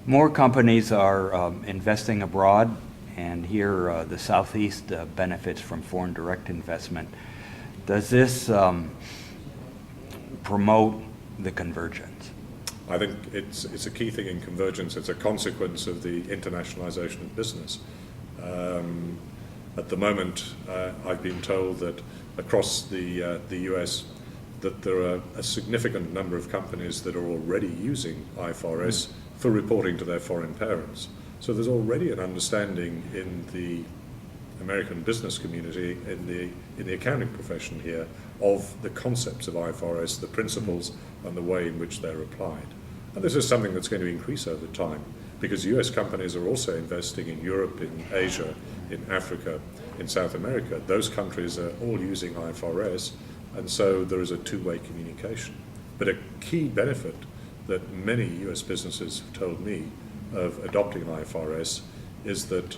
More companies are investing abroad, and here the Southeast benefits from foreign direct investment. Does this promote the convergence? I think it's a key thing in convergence. It's a consequence of the internationalization of business. At the moment, I've been told that across the US, that there are a significant number of companies that are already using IFRS for reporting to their foreign parents. So there's already an understanding in the American business community, in the accounting profession here, of the concepts of IFRS, the principles, and the way in which they're applied. And this is something that's going to increase over time, because US companies are also investing in Europe, in Asia, in Africa, in South America. Those countries are all using IFRS, and so there is a two-way communication. But a key benefit that many US businesses have told me of adopting IFRS is that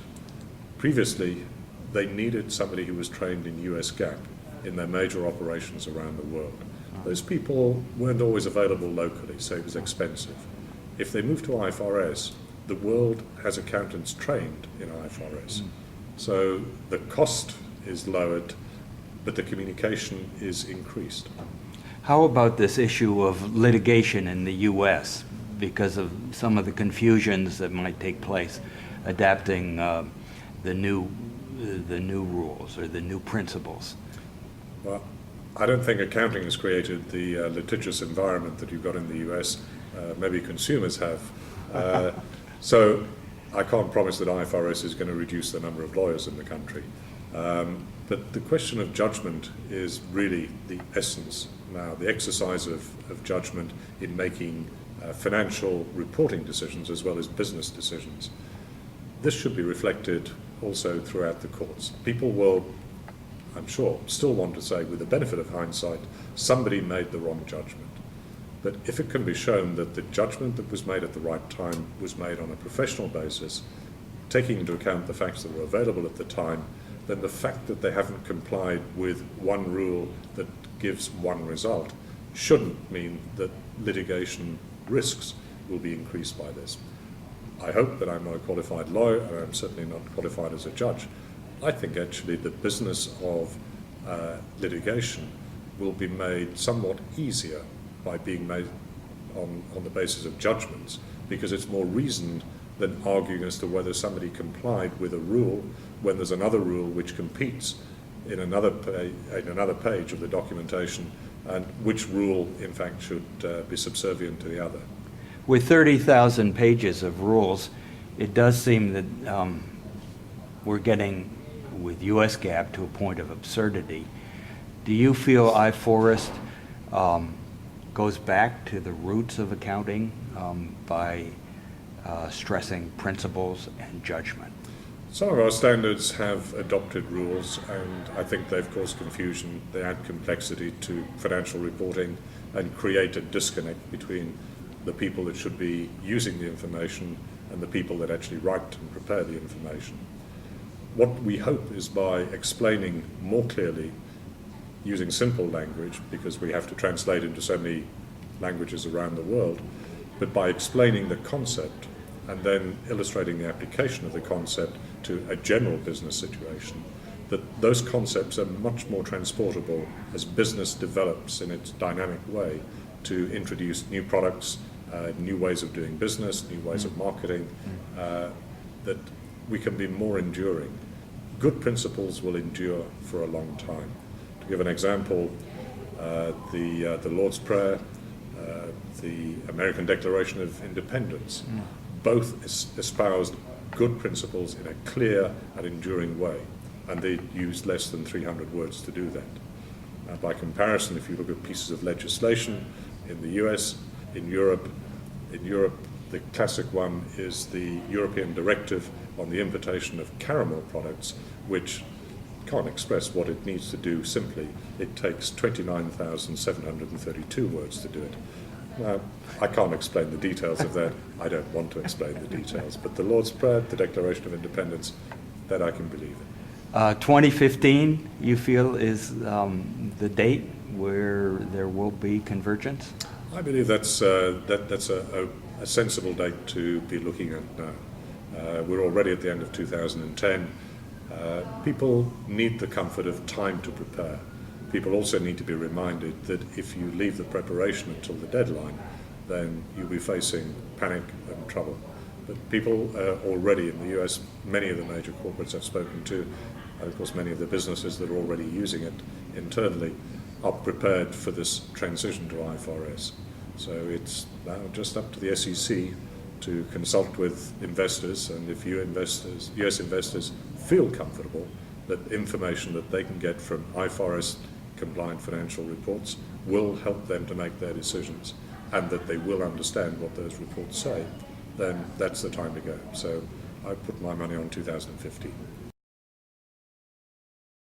previously they needed somebody who was trained in US GAAP in their major operations around the world. Those people weren't always available locally, so it was expensive. If they moved to IFRS, the world has accountants trained in IFRS. So the cost is lowered, but the communication is increased. How about this issue of litigation in the U.S. because of some of the confusions that might take place adapting the new rules or the new principles? Well, I don't think accounting has created the litigious environment that you've got in the U.S. Maybe consumers have. So I can't promise that IFRS is going to reduce the number of lawyers in the country. But the question of judgment is really the essence now, the exercise of judgment in making financial reporting decisions as well as business decisions. This should be reflected also throughout the courts. People will, I'm sure, still want to say, with the benefit of hindsight, somebody made the wrong judgment. But if it can be shown that the judgment that was made at the right time was made on a professional basis, taking into account the facts that were available at the time, then the fact that they haven't complied with one rule that gives one result shouldn't mean that litigation risks will be increased by this. I hope that I'm not a qualified lawyer, and I'm certainly not qualified as a judge. I think actually the business of litigation will be made somewhat easier by being made on the basis of judgments, because it's more reasoned than arguing as to whether somebody complied with a rule when there's another rule which competes in another page of the documentation, and which rule in fact should be subservient to the other. With 30,000 pages of rules, it does seem that we're getting, with U.S. GAAP, to a point of absurdity. Do you feel iForest goes back to the roots of accounting by stressing principles and judgment? Some of our standards have adopted rules, and I think they've caused confusion. They add complexity to financial reporting and create a disconnect between the people that should be using the information and the people that actually write and prepare the information. What we hope is by explaining more clearly, using simple language, because we have to translate into so many languages around the world, but by explaining the concept and then illustrating the application of the concept to a general business situation, that those concepts are much more transportable as business develops in its dynamic way to introduce new products, new ways of doing business, new ways of marketing, that we can be more enduring. Good principles will endure for a long time. To give an example, the Lord's Prayer, the American Declaration of Independence, both espoused good principles in a clear and enduring way, and they used less than 300 words to do that. By comparison, if you look at pieces of legislation in the US, in Europe, the classic one is the European Directive on the importation of caramel products, which can't express what it needs to do simply. It takes 29,732 words to do it. Now, I can't explain the details of that. I don't want to explain the details. But the Lord's Prayer, the Declaration of Independence, that I can believe in. 2015, you feel, is the date where there will be convergence? I believe that's a a sensible date to be looking at now. We're already at the end of 2010. People need the comfort of time to prepare. People also need to be reminded that if you leave the preparation until the deadline, then you'll be facing panic and trouble. But people already in the US, many of the major corporates I've spoken to, and of course many of the businesses that are already using it internally, are prepared for this transition to IFRS. So it's now just up to the SEC to consult with investors, and if you investors, US investors, feel comfortable that information that they can get from IFRS compliant financial reports will help them to make their decisions, and that they will understand what those reports say, then that's the time to go. So I put my money on 2015.